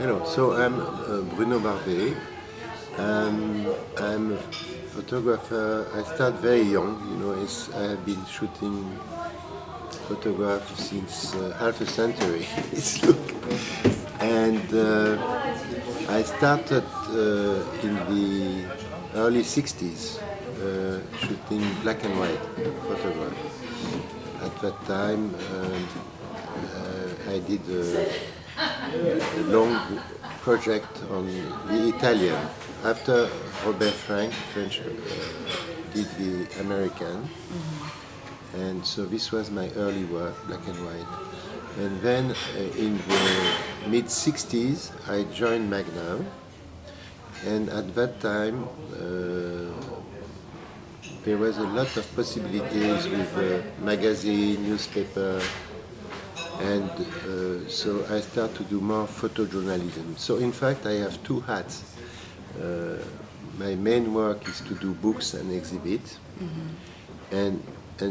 Hello, so I'm Bruno Barbey. I'm a photographer. I start very young, I have been shooting photographs since half a century. It's look. And I started in the early 60s shooting black and white photograph. At that time, I did a long project on the Italian. After Robert French did the American, and so this was my early work, black and white. And then in the mid 60s, I joined Magna, and at that time there was a lot of possibilities with magazine, newspaper, and so I started to do more photojournalism. So in fact, I have two hats. My main work is to do books and exhibit, and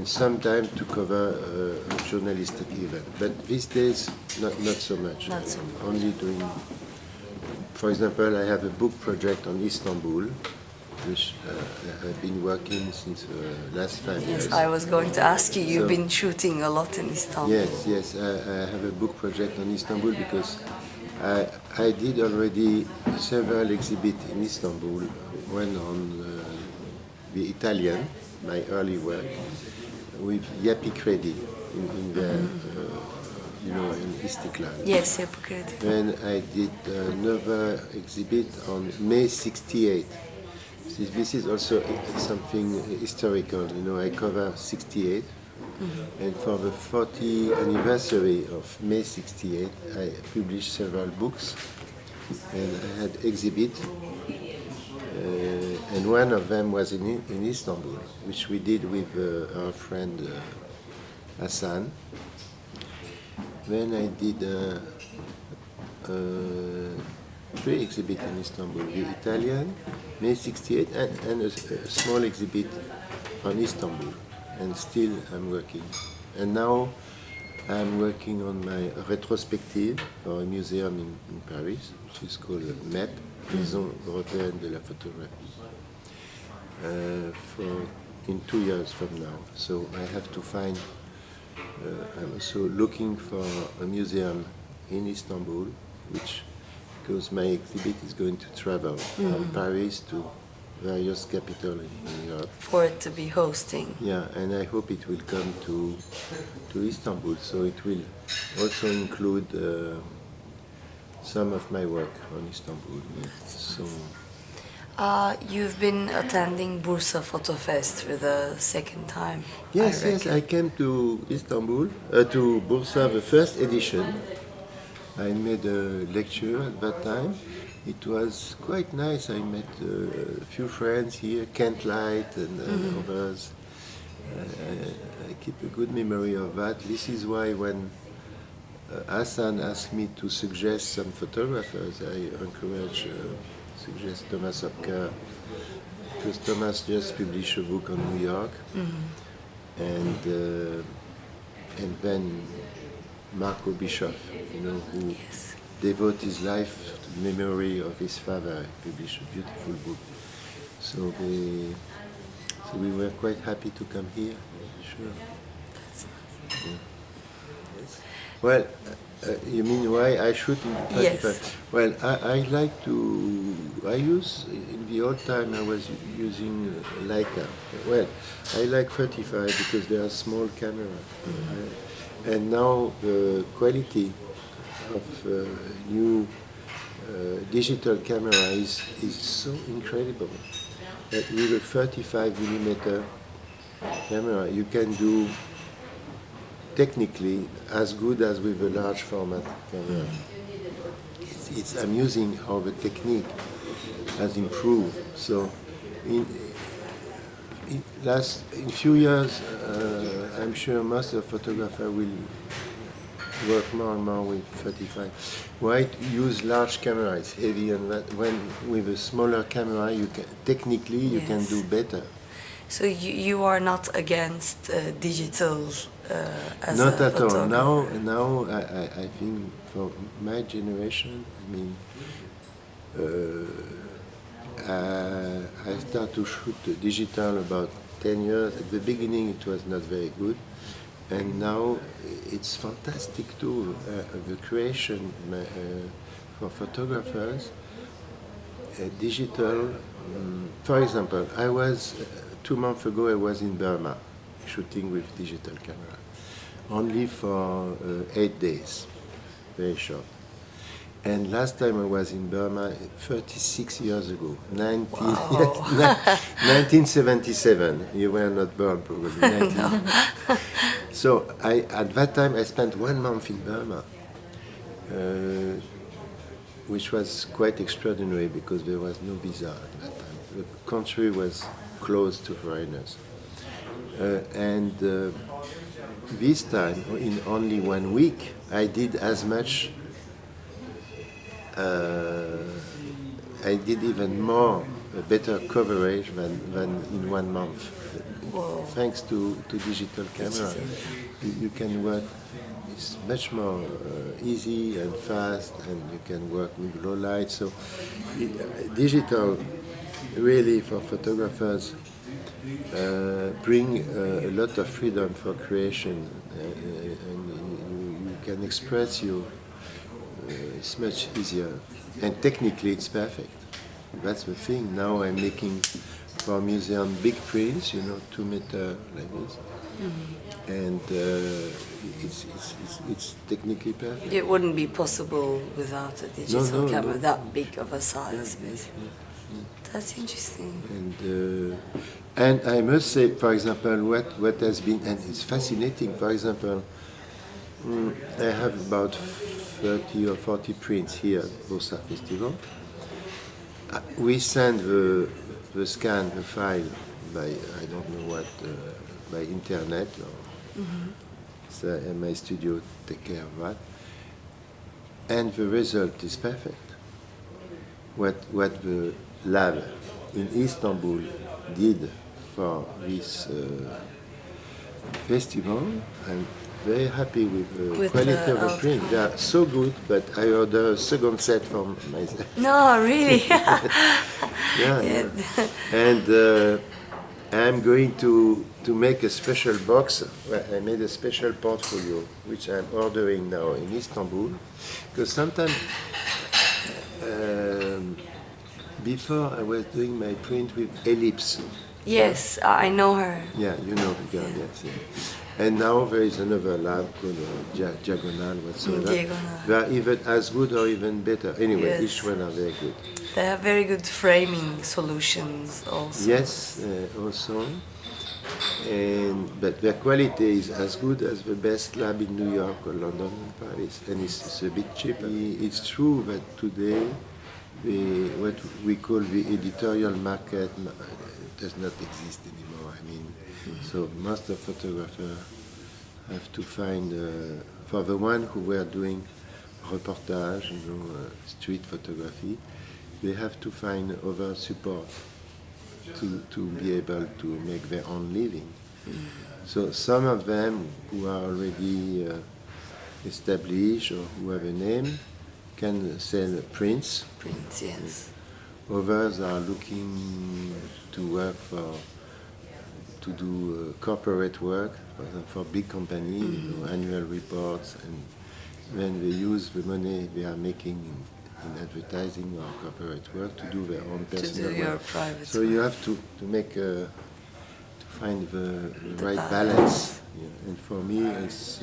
sometimes to cover a journalistic event. But these days, not so much. Not so much. Only doing, for example, I have a book project on Istanbul, which I've been working since last 5 years. Yes, I was going to ask you, you've been shooting a lot in Istanbul. Yes, I have a book project on Istanbul because I did already several exhibits in Istanbul, one on the Italian, my early work, with Yapi Kredi in the, in Istiklal. Yes, Hippocrates. Then I did another exhibit on May 68. This is also something historical, I cover 68. And for the 40th anniversary of May 68, I published several books, and I had exhibit, and one of them was in Istanbul, which we did with our friend Hassan. Then I did three exhibits in Istanbul, the Italian, May 68, and a small exhibit on Istanbul. And still I'm working. And now I'm working on my retrospective for a museum in Paris, which is called MEP, Maison Européenne de la Photographie, in 2 years from now. So I have to find, I'm also looking for a museum in Istanbul, because my exhibit is going to travel from Paris to various capitals in Europe. For it to be hosting. Yeah, and I hope it will come to Istanbul, so it will also include some of my work on Istanbul. Yeah. So You've been attending Bursa Photo Fest for the second time. yes, I came to Istanbul, to Bursa, the first edition. I made a lecture at that time. It was quite nice. I met a few friends here, Kent Light and others. I keep a good memory of that. This is why when Hassan asked me to suggest some photographers, I suggest Thomas Hopker, because Thomas just published a book on New York, and then Marco Bischoff, who devote his life to the memory of his father. He published a beautiful book. So we were quite happy to come here, sure. Yeah. Yes. Well, you mean why I shoot in 35? Yes. Well, I like to, in the old time I was using Leica. Well, I like 35 because they are small camera. And now the quality of new digital camera is so incredible that with a 35mm camera you can do technically as good as with a large format camera. It's amusing how the technique has improved. So in few years, I'm sure most of photographers will work more and more with 35. Why use large camera? It's heavy, and when with a smaller camera, you can do better. So you are not against digital as Not a at all. photographer? Now I think for my generation, I mean, I started to shoot digital about 10 years. At the beginning it was not very good. And now it's fantastic too, the creation for photographers, digital. For example, I was, 2 months ago I was in Burma shooting with digital camera, only for 8 days, very short. And last time I was in Burma, 36 years ago, Wow. 1977. You were not born probably. 19. So at that time I spent 1 month in Burma, which was quite extraordinary because there was no visa at that time. The country was closed to foreigners. And this time, in only 1 week, I did as much. I did even more, better coverage than in 1 month. Whoa. Thanks to digital camera, you can work. It's much more easy and fast, and you can work with low light. So, digital really for photographers bring a lot of freedom for creation, and you can express you. It's much easier, and technically it's perfect. That's the thing. Now I'm making for museum big prints, 2 meter like this, and it's technically perfect. It wouldn't be possible without a digital No, camera no. that big of a size, basically. That's interesting. And I must say, for example, what has been, and it's fascinating. For example, I have about 30 or 40 prints here at Bursa Festival. We send the scan, the file by I don't know what, by internet, or so, and my studio take care of that. And the result is perfect. What the lab in Istanbul did for this festival, I'm very happy with the quality of the print. They are so good, but I order a second set for myself. No, really? Yeah. And I'm going to make a special box. I made a special portfolio, which I'm ordering now in Istanbul, because sometimes before I was doing my print with ellipse. Yes, I know her. Yeah, you know the girl, yes. Yeah. And now there is another lab called Diagonal, whatsoever. Diagonal. They are even as good or even better. Anyway, Yes. each one are very good. They have very good framing solutions also. Yes, also. But their quality is as good as the best lab in New York or London and Paris. And it's a bit cheaper. It's true that today what we call the editorial market does not exist anymore. I mean, so most of photographers have to find, for the one who were doing reportage, street photography, they have to find other support to be able to make their own living. So some of them who are already established or who have a name can sell prints. Prints, yes. Others are looking to work to do corporate work, for example, for big companies, annual reports, and then they use the money they are making in advertising or corporate work to do their own personal To do your work. private So work. you have to make to find the right balance. balance. Yeah. And for me, it's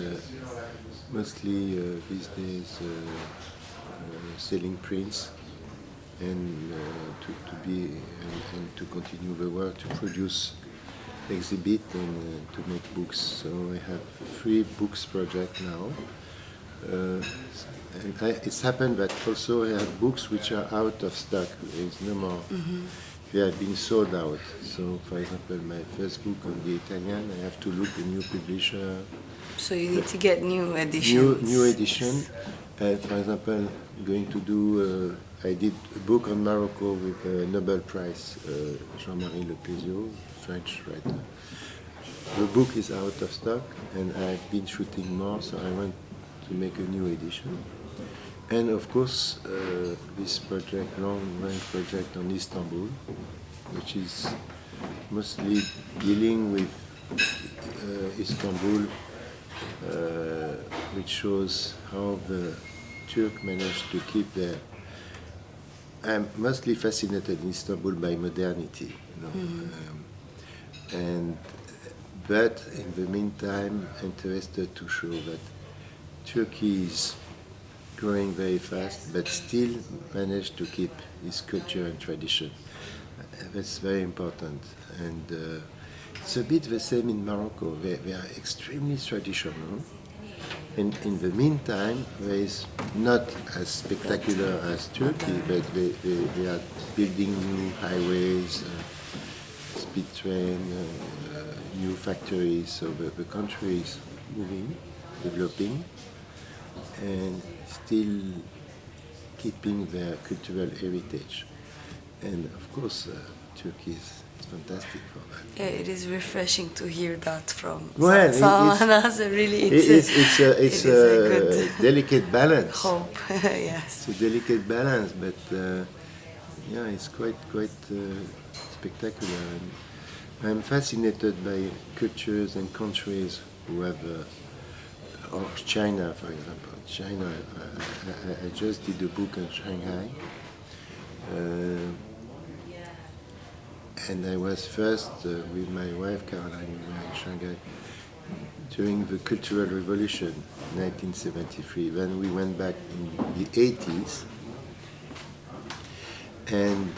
mostly these days selling prints and to be and to continue the work to produce exhibit and to make books. So I have 3 books project now. It's happened that also I have books which are out of stock. There is no more. They have been sold out. So, for example, my first book on the Italian, I have to look a new publisher. So you need to get new editions. New edition. For example, I'm going to do. I did a book on Morocco with a Nobel Prize, Jean-Marie Le Plesio, French writer. the book is out of stock, and I've been shooting more, so I want to make a new edition. And of course, this project, long-range project on Istanbul, which is mostly dealing with Istanbul, which shows how the Turks managed to keep their. I'm mostly fascinated in Istanbul by modernity, you know, but in the meantime, interested to show that Turkey is growing very fast, but still managed to keep its culture and tradition. That's very important, and it's a bit the same in Morocco. They are extremely traditional. And in the meantime, there is not as spectacular as Turkey, but they are building new highways, speed train, new factories. So the country is moving, developing, and still keeping their cultural heritage. And of course, Turkey is fantastic for that. Yeah, it is refreshing to hear that from Well, someone else. Really, it's a a good delicate balance. hope. Yes. It's a delicate balance, but yeah, it's quite spectacular. And I'm fascinated by cultures and countries who have, or China, for example. China, I just did a book on Shanghai. And I was first with my wife Caroline, we were in Shanghai during the Cultural Revolution, 1973. Then we went back in the 80s, and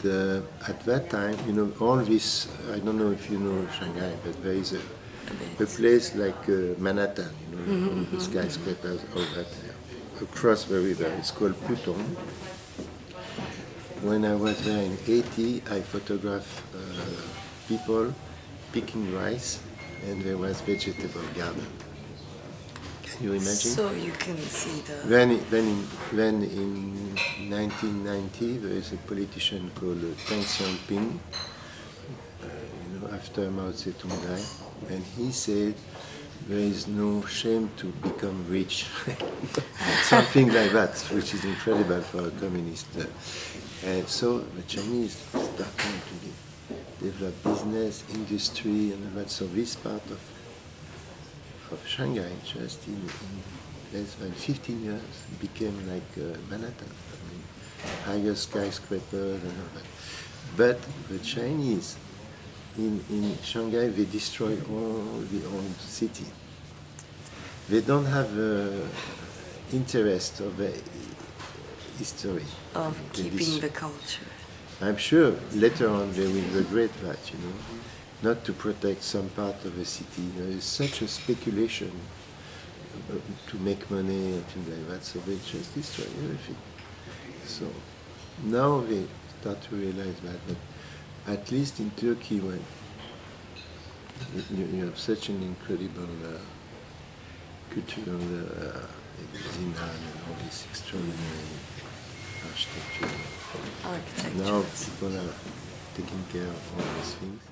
at that time, you know, all this. I don't know if you know Shanghai, but there is a place like Manhattan, you know, all the skyscrapers, all that across the river. It's called Pudong. When I was there in 80, I photographed people picking rice, and there was vegetable garden. Can you imagine? So you can see the. Then in 1990, there is a politician called Deng Xiaoping, you know, after Mao Zedong died, and he said there is no shame to become rich, something like that, which is incredible for a communist. And so the Chinese started to develop business, industry, and all that. So this part of Shanghai, just in less than 15 years, became like Manhattan. I mean, higher skyscrapers and all that. But the Chinese in Shanghai, they destroy all the old city. They don't have interest of the history. Of keeping the culture. I'm sure later on they will regret that, you know, not to protect some part of the city. There is such a speculation to make money and things like that, so they just destroy everything. So now they start to realize that, but at least in Turkey, when you have such an incredible cultural Zinan and all this extraordinary architecture. Architecture. Now people are taking care of all these things.